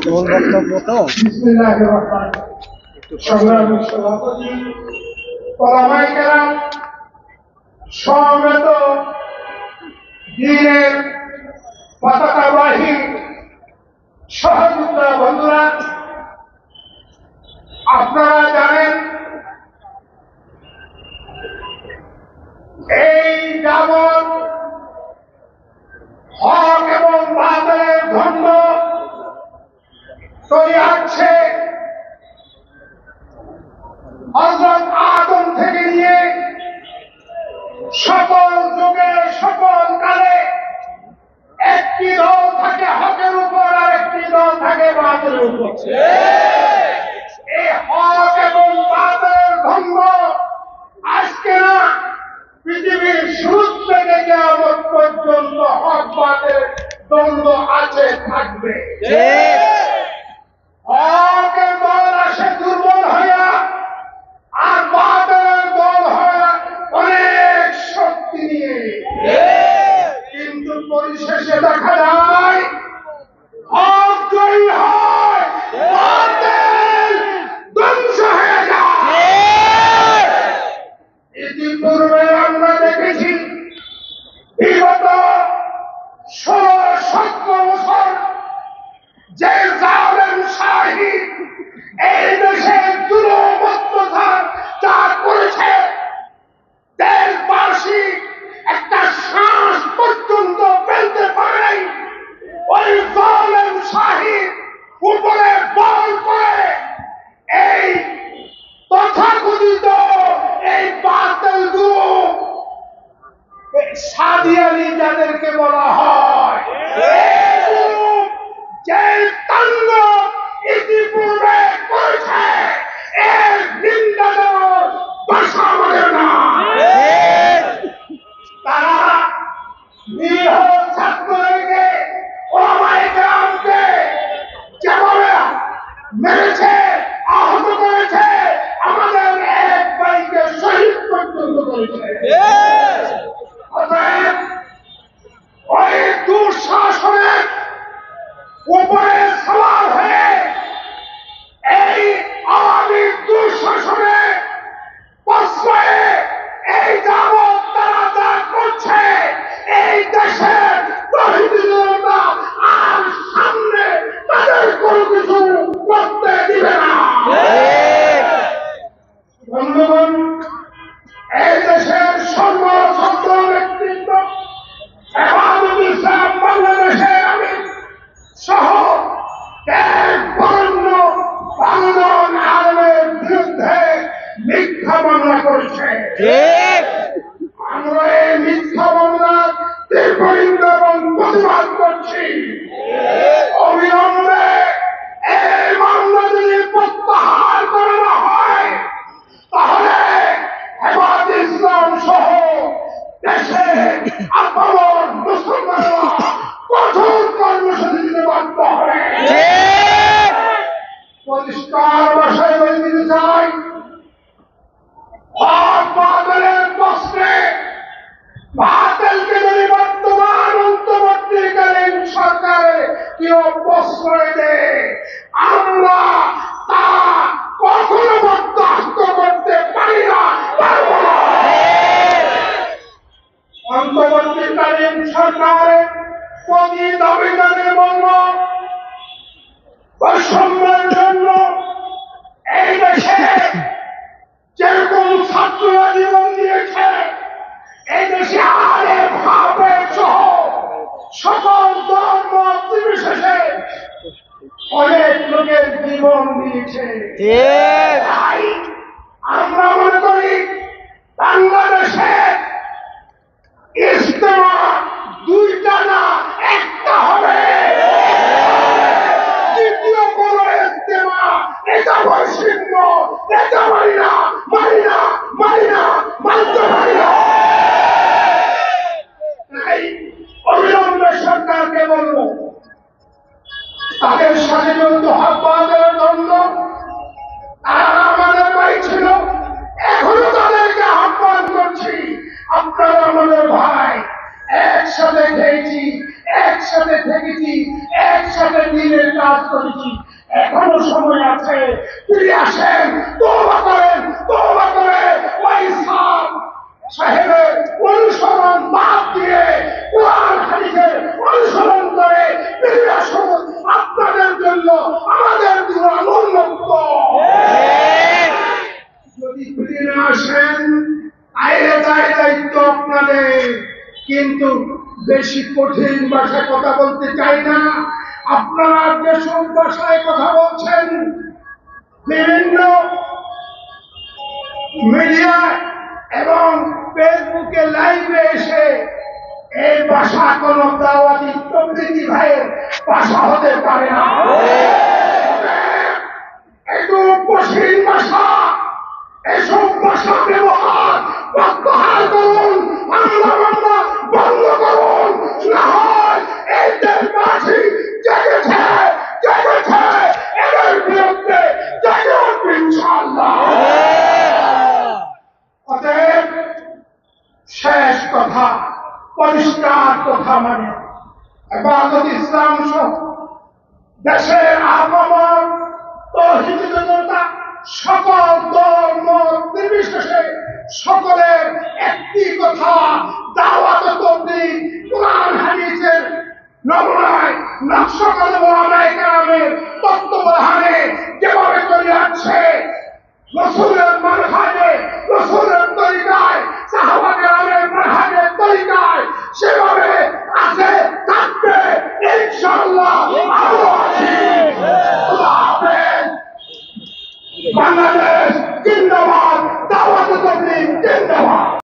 মূল বক্তব্য তো সমবেত দিনের পতাকাবাহী সহযোদ্ধা বন্ধুরা, আপনারা জানেন এই যাবৎ হক এবং বাতিলের দ্বন্দ্ব চলে আসছে। হযরত আদম থেকে নিয়ে সকল যুগে সকল কালে একটি দল থাকে হকের উপর আর একটি দল থাকে বাতিলের উপর। এই হক এবং বাতিলের দ্বন্দ্ব আজকে না, পৃথিবীর শুরু থেকে কিয়ামত পর্যন্ত হক বাতিলের দ্বন্দ্ব আছে, থাকবে। হকের দল আসে দুর্বল হইয়া, আর বাতিলের দল হয় অনেক শক্তি নিয়ে। কিন্তু পরিশেষে দেখা যায় হক জয়ী হয়, বাতিল ধ্বংস হয়ে যায়। ইতিপূর্বে আমরা দেখেছি বিগত 16-17 বছর যে জালেম শাহী এই দেশে জুলুম অত্যাচার যা করেছে, দেশবাসী একটা শ্বাস পর্যন্ত ফেলতে পারে। ওই জালেম শাহী উপরে বল করে এই তথাকথিত এই বাতিল গ্রুপ, সাদিয়ানি যাদেরকে বলা হয়, যে তাণ্ডব ইতিপূর্বে করেছে, এর নিন্দা দেওয়ার ভাষা আমাদের না। তারা নিরীহ ছাত্রলীগকে, ওলামায়ে কেরামকে যেভাবে মেরেছে, আহত করেছে, আমাদের এক ভাইকে শহীদ পর্যন্ত করেছে। ওই দুঃশাসনের উপরে সওয়ার হয়ে এই আওয়ামী দুঃশাসনে প্রশ্রয়ে এই যাবৎ তারা যা করছে, এই দেশের প্রতিনিধিরা আর সামনে তাদের কোনো কিছু করতে দিবে না। বন্ধুগণ, এই দেশের সর্বছত্র নেতৃত্ব হেফাজত ইসলাম বাংলাদেশের আমির সহ এক বরেণ্য বাংলার আলেমের বিরুদ্ধে মিথ্যা মামলা করেছে। আমরা এই মিথ্যা মামলার তীব্র নিন্দা এবং প্রতিবাদ করছি। অবিলম্বে এই মামলা যদি প্রত্যাহার করা হয়, তাহলে হেফাজত ইসলাম সহ দেশে আপামর মুসলমানরা কঠোর কর্মসূচি দিতে বাধ্য হবে। পরিষ্কার ভাষায় বলে দিতে চাই, হক বাতিলের প্রশ্নে বাতিলকে যদি বর্তমান অন্তর্বর্তীকালীন সরকারে কেউ প্রশ্রয় দেয়, আমরা তা কখনো বরদাস্ত করতে পারি না, পারব না। অন্তর্বর্তীকালীন সরকারের প্রতি দাবিদারে বলব, বৈষম্যের জন্য এই দেশে যেরকম ছাত্ররা জীবন দিয়েছে, এই দেশে আলেম হাফেজ সহ সকল ধর্ম নির্বিশেষে অনেক লোকের জীবন দিয়েছে। তাই আমরা মনে করি বাংলাদেশে ইজতেমা দুইটা না, একটা হবে। দ্বিতীয় কোন ইজতেমা এটা বৈষম্য, এটা মানি না, মানি না, মানি না, মানতে পারি না। তাই অবিলম্বে সরকারকে বলবো, তাদের সাথে জড়িত হক বাতিলের দ্বন্দ্ব, তারা আমাদের ভাই ছিল, এখনো তাদেরকে আহ্বান করছি, আপনারা আমাদের ভাই, একসাথে খেয়েছি, দিনের কাজ করেছি, এখনো সময় আছে। ফিরে আসেন, তওবা করেন, তওবা করে ওই সাহেবের অনুসরণ বাদ দিয়ে কোরআন হাদিসের অনুসরণ করে ফিরে আসুন। আপনাদের জন্য আমাদের দুয়ার উন্মুক্ত। যদি ফিরে না আসেন, আইরে দায়িত্ব আপনাদের। কিন্তু বেশি কঠিন ভাষায় কথা বলতে চাই না। আপনারা যেসব ভাষায় কথা বলছেন, বিভিন্ন মিডিয়া এবং ফেসবুকে লাইভে এসে, এই ভাষা কোন দাওয়াতি তবলিগি ভাইয়ের ভাষা হতে পারে না। একটু কঠিন ভাষা, এসব ভাষা ব্যবহার প্রত্যাহার করুন, বাংলা বন্ধ করুন। না হয় এই দেশবাসী জেগেছে, এদের বিরুদ্ধে জেগে উঠবে ইনশাআল্লাহ। অতএব শেষ কথা, পরিষ্কার কথা, মানে ইবাদত ইসলাম সহ দেশের আপামর তৌহিদ জনতা সকল দল মত নির্বিশেষে সকলের একটি কথা, দাওয়াত তাবলীগ কোরআন হাদিসের নমুনায় নকশা করে ওলামায়ে কেরামের তত্ত্বাবধানে যেভাবে চলে যাচ্ছে,